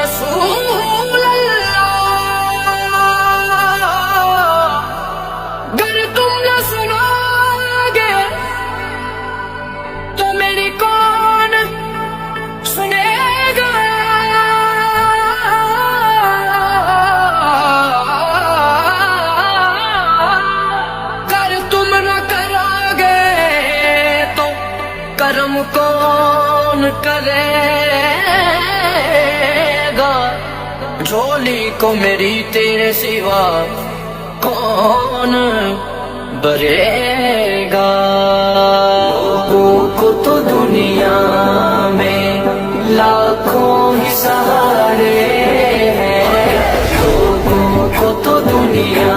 रसूल अल्लाह, अगर तुम न सुनोगे तो मेरी कौन सुनेगा। अगर तुम न करोगे तो कर्म कौन करेगा। झोली को मेरी तेरे सिवा कौन भरेगा। लोगों को तो दुनिया में लाखों ही सहारे हैं, लोगों को तो दुनिया